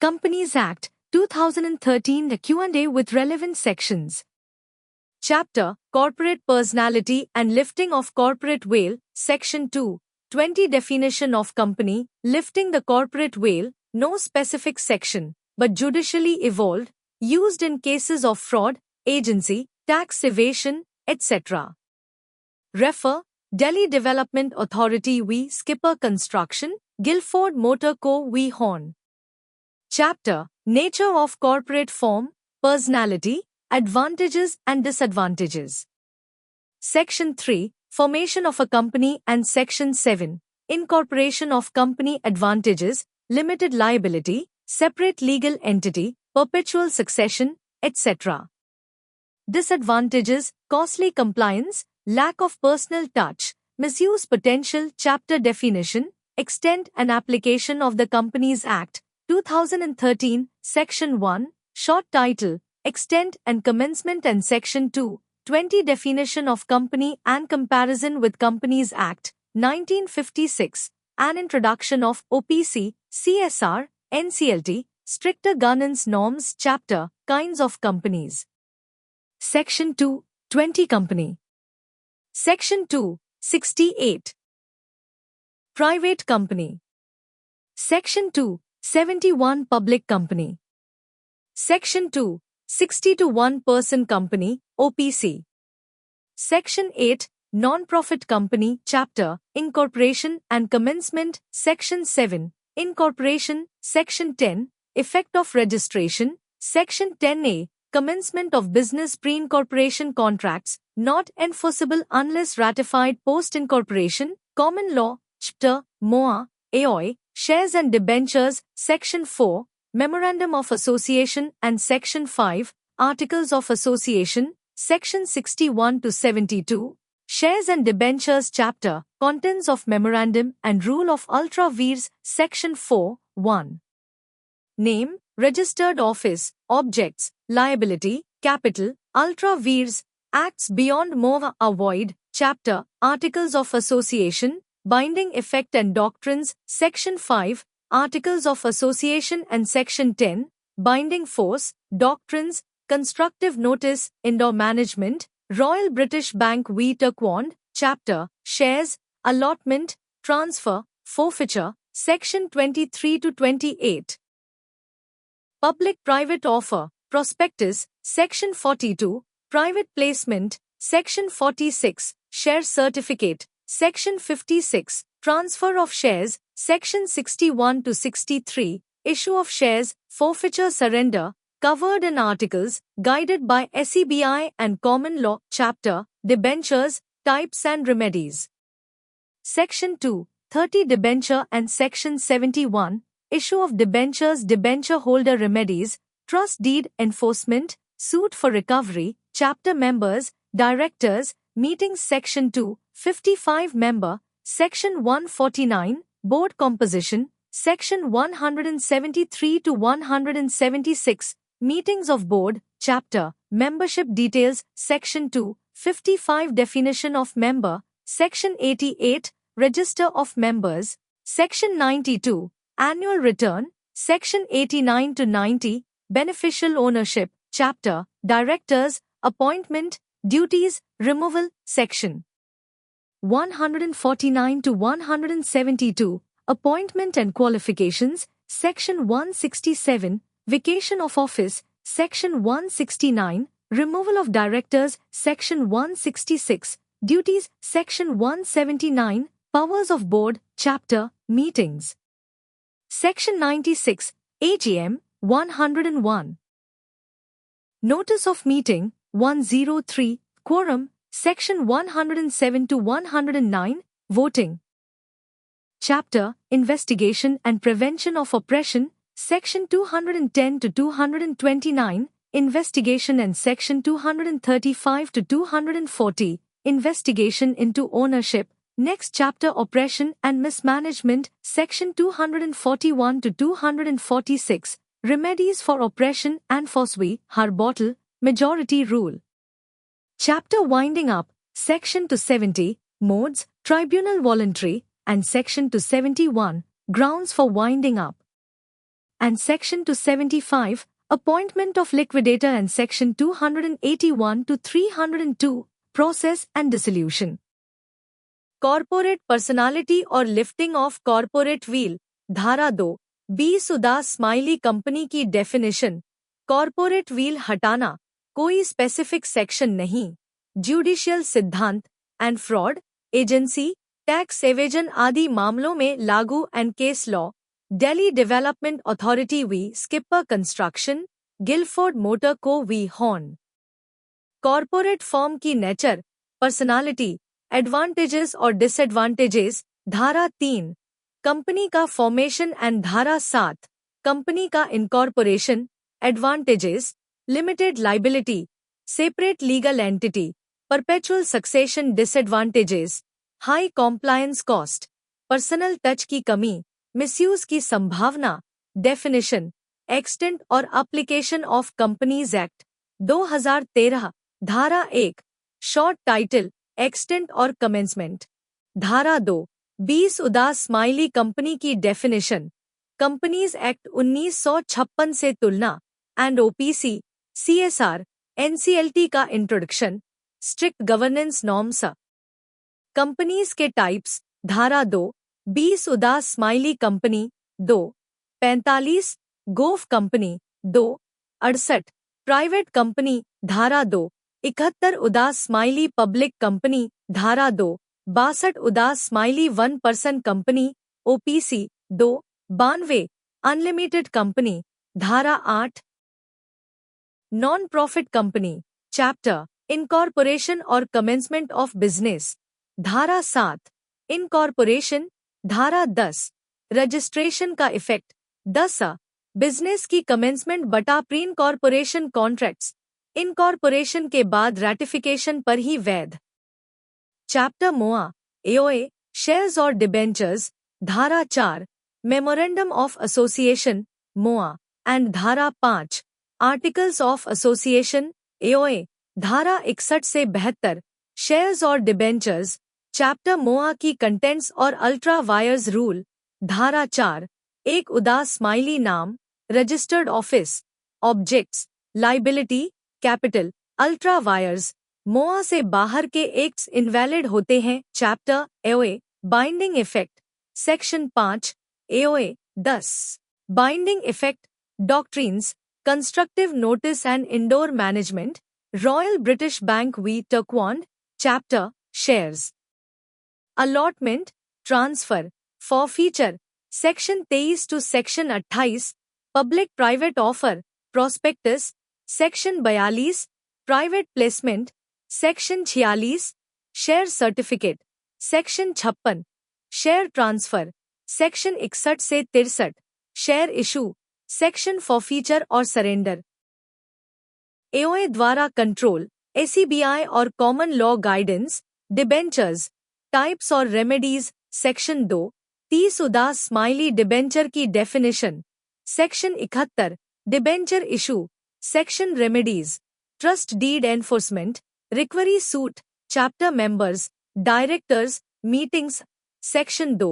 Companies Act, 2013, the Q&A with relevant sections. Chapter, Corporate Personality and Lifting of Corporate Veil, Section 2, 20 Definition of Company, Lifting the Corporate Veil, no specific section, but judicially evolved, used in cases of fraud, agency, tax evasion, etc. Refer, Delhi Development Authority v. Skipper Construction, Guilford Motor Co. v. Horn. Chapter, Nature of Corporate Form, Personality, Advantages and Disadvantages. Section 3, Formation of a Company and Section 7, Incorporation of Company Advantages, Limited Liability, Separate Legal Entity, Perpetual Succession, etc. Disadvantages, Costly Compliance, Lack of Personal Touch, Misuse Potential. Chapter Definition, Extent and Application of the Companies Act, 2013, Section 1, Short Title, Extent and Commencement and Section 2, 20 Definition of Company and Comparison with Companies Act, 1956, and Introduction of OPC, CSR, NCLT, Stricter Governance Norms. Chapter, Kinds of Companies. Section 2, 20 Company. Section 2, 68. Private Company. Section 2, 71 Public Company. Section 2, 60 to 1 Person Company, OPC. Section 8, Non-Profit Company. Chapter, Incorporation and Commencement. Section 7, Incorporation. Section 10, Effect of Registration. Section 10A, Commencement of Business. Pre-incorporation contracts, not enforceable unless ratified post-incorporation. Common Law. Chapter, MOA, AOI, Shares and Debentures. Section 4, Memorandum of Association and Section 5, Articles of Association. Section 61 to 72, Shares and Debentures. Chapter, Contents of Memorandum and Rule of Ultra Vires. Section 4, 1. Name, Registered Office, Objects, Liability, Capital, Ultra Vires, Acts beyond MOA are void. Chapter, Articles of Association, Binding Effect and Doctrines. Section 5, Articles of Association and Section 10, Binding Force, Doctrines, Constructive Notice, Indoor Management, Royal British Bank v. Turquand. Chapter, Shares, Allotment, Transfer, Forfeiture. Section 23 to 28. Public-Private Offer, Prospectus. Section 42, Private Placement. Section 46, Share Certificate. Section 56, Transfer of Shares. Section 61 to 63, Issue of Shares, Forfeiture, Surrender, covered in Articles, guided by SEBI and Common Law. Chapter, Debentures, Types and Remedies. Section 2, 30 Debenture and Section 71, Issue of Debentures. Debenture Holder Remedies, Trust Deed Enforcement, Suit for Recovery. Chapter Members, Directors, Meetings. Section 2, 55 Member. Section 149, Board Composition. Section 173 to 176, Meetings of Board. Chapter, Membership Details. Section 2, 55 Definition of Member. Section 88, Register of Members. Section 92, Annual Return. Section 89 to 90, Beneficial Ownership. Chapter, Directors, Appointment, Duties, Removal. Section 149 to 172, Appointment and Qualifications. Section 167, Vacation of Office. Section 169, Removal of Directors. Section 166, Duties. Section 179, Powers of Board. Chapter, Meetings. Section 96, AGM. 101. Notice of Meeting. 103, Quorum. Section 107 to 109, Voting. Chapter, Investigation and Prevention of Oppression. Section 210 to 229, Investigation, and Section 235 to 240, Investigation into Ownership. Next chapter, Oppression and Mismanagement. Section 241 to 246, Remedies for Oppression and Forsvi, Harbottle, Majority Rule. Chapter Winding Up. Section 270, Modes, Tribunal Voluntary, and Section 271, Grounds for Winding Up. and Section 275, appointment of liquidator, and Section 281 to 302, process and dissolution. Corporate personality और lifting of corporate veil, धारा 2, बी सुदास smiley company की definition. Corporate veil हटाना, कोई specific section नहीं। Judicial सिद्धांत and fraud, agency, tax evasion आदि मामलों में लागू and case law. Delhi development authority v skipper construction, Gilford motor co v Horne. Corporate firm की नेचर, पर्सनालिटी, एडवांटेजेस और डिसएडवांटेजेस, धारा 3, कंपनी का फॉर्मेशन एंड धारा 7, कंपनी का incorporation, advantages, limited liability, separate legal entity, perpetual succession, disadvantages, high compliance cost, personal touch की कमी, misuse की संभावना। डेफिनेशन, एक्सटेंट और एप्लीकेशन ऑफ कंपनीज एक्ट 2013, धारा 1, शॉर्ट टाइटल, एक्सटेंट और कमेंसमेंट। धारा 2, 20 उदास स्माइली कंपनी की डेफिनेशन, कंपनीज एक्ट 1956 से तुलना एंड ओपीसी, सीएसआर, एनसीएलटी का introduction, strict governance norms. Companies के टाइप्स, धारा 2, 20 उदास स्माइली कंपनी, 2, 45, गोफ कंपनी, 2, 68, प्राइवेट कंपनी, धारा 2, 71 उदास स्माइली पब्लिक कंपनी, धारा 2, 62 उदास smiley 1 person company, OPC, 2, 92, unlimited company, धारा 8, non profit company, chapter, incorporation और कमेंसमेंट ऑफ बिजनेस, धारा 7, इनकॉर्पोरेशन, धारा 10, रजिस्ट्रेशन का इफेक्ट, 10, बिजनेस की कमेंसमेंट बटा प्री इनकॉर्पोरेशन कॉन्ट्रैक्ट्स, इनकॉर्पोरेशन के बाद रैटिफिकेशन पर ही वैध। चैप्टर मोआ, एओए, शेयर्स और डिबेंचर्स, धारा 4, मेमोरेंडम ऑफ एसोसिएशन, मोआ, एंड धारा 5, आर्टिकल्स ऑफ एसोसिएशन, एओए, धारा 61 से 72, शेयर्स और डिबेंचर्स, चैप्टर मोआ की कंटेंट्स और अल्ट्रा वायर्स रूल, धारा 4, एक उदास स्माइली नाम, registered office, objects, liability, capital, ultra vires, MoA से बाहर के एक्ट्स इनवैलिड होते हैं। Chapter AoA, binding effect, section 5, AoA 10, binding effect, doctrines, constructive notice and indoor management, Royal British Bank v Turquand, chapter shares, allotment, transfer, forfeiture, section 23 to section 28, public private offer, prospectus, section 42, private placement, section 46, share certificate, section 56, share transfer, section 61 से 63, share issue, section forfeiture और surrender. AOA द्वारा control, SEBI और common law guidance, debentures, types और remedies, section 2, 30 उदास smiley debenture की definition, section 71, debenture issue, section remedies, trust deed enforcement, recovery suit, chapter members, directors, meetings, section 2,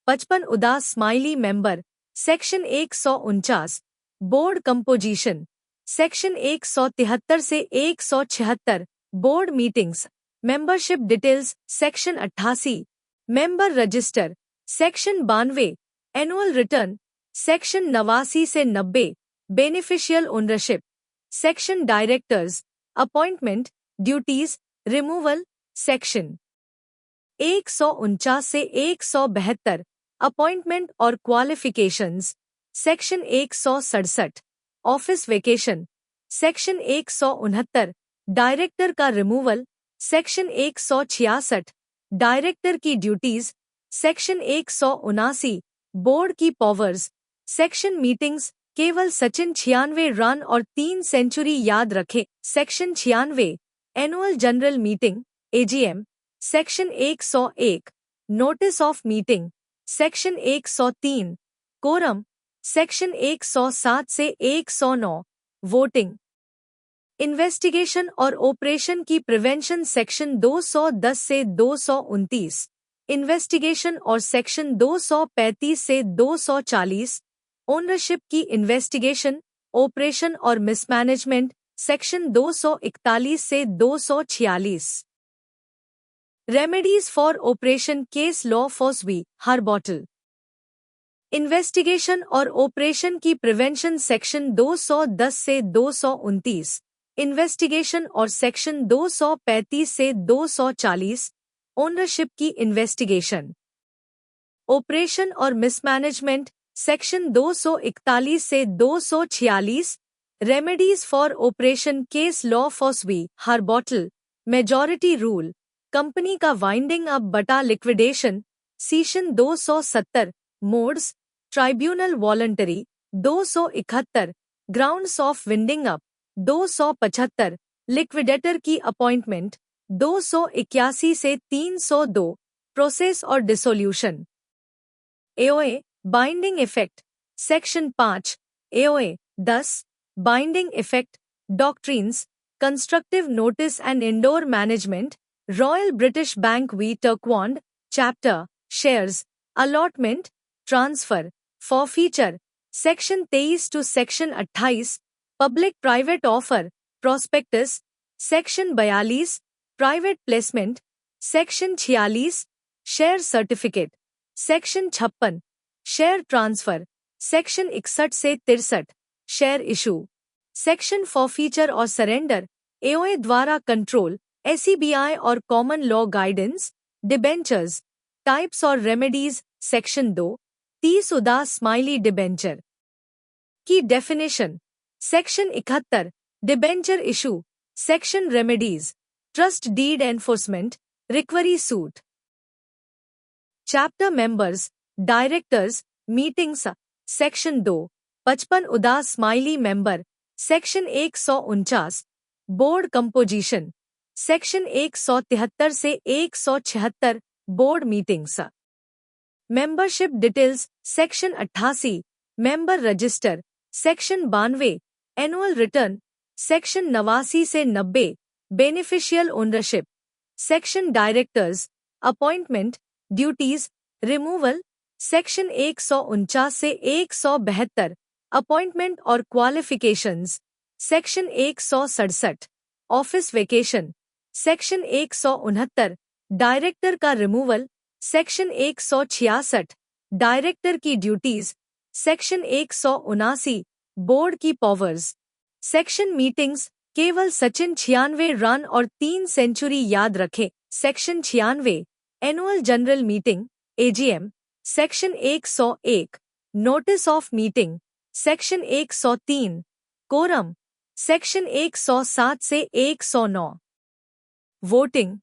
55 उदास smiley member, section 149, board composition, section 173 से 176, board meetings, membership details, section 88, member register, section 92, annual return, section 89 से 90, beneficial ownership, section directors, appointment, duties, removal, section 149 से 172, appointment और qualifications, section 167, office vacation, section 169, director का removal, section 166, director की duties, section 179, board की powers, section meetings, केवल Sachin 96 run और 3 century याद रखें, section 96, annual general meeting, AGM, section 101, notice of meeting, section 103, quorum, section 107 से 109, वोटिंग, इन्वेस्टिगेशन और operation की प्रिवेंशन, सेक्शन 210 से 229, इन्वेस्टिगेशन और सेक्शन 235 से 240, ओनरशिप की इन्वेस्टिगेशन, ऑपरेशन और मिसमैनेजमेंट, सेक्शन 241 से 246। Remedies for operation case law for स्वी हर बॉटल। इन्वेस्टिगेशन और ऑपरेशन की प्रिवेंशन सेक्शन 210 से 229, इन्वेस्टिगेशन और सेक्शन 235 से 240, ओनरशिप की इन्वेस्टिगेशन, ऑपरेशन और मिसमैनेजमेंट, सेक्शन 241 से 246, remedies for operation case law for स्वी Harbottle, majority rule, company का वाइंडिंग अप बटा liquidation, section 270, modes, tribunal voluntary, 271, grounds of winding up, 275, liquidator की अपॉइंटमेंट, 281 से 302, प्रोसेस और dissolution. AoA binding effect, section 5, AoA 10, binding effect, doctrines, constructive notice and indoor management, Royal British Bank v Turquand, chapter, shares, allotment, transfer, forfeiture, section 23 to section 28, public private offer, prospectus, section 42, private placement, section 46, share certificate, section 56, share transfer, section 61 से 63, share issue, section forfeiture और surrender, AOA द्वारा control, SEBI और common law guidance, debentures, types और remedies, section 2, 30 उदास smiley debenture की definition, section 71, debenture issue, section remedies, trust deed enforcement, recovery suit, chapter members, directors, meetings, section 2, 55 उदास smiley member, section 149, board composition, section 173 से 176, board meetings, membership details, section 88, member register, section 92, annual return, section 89 से 90, beneficial ownership, section directors, appointment, duties, removal, section 149 से 172, appointment और qualifications, section 167, office vacation, section 169, director का removal, section 166, director की duties, section 179, board की powers, section meetings, केवल Sachin 96 run और 3 century याद रखें, section 96, annual general meeting, AGM, section 101, notice of meeting, section 103, quorum, section 107 से 109, वोटिंग,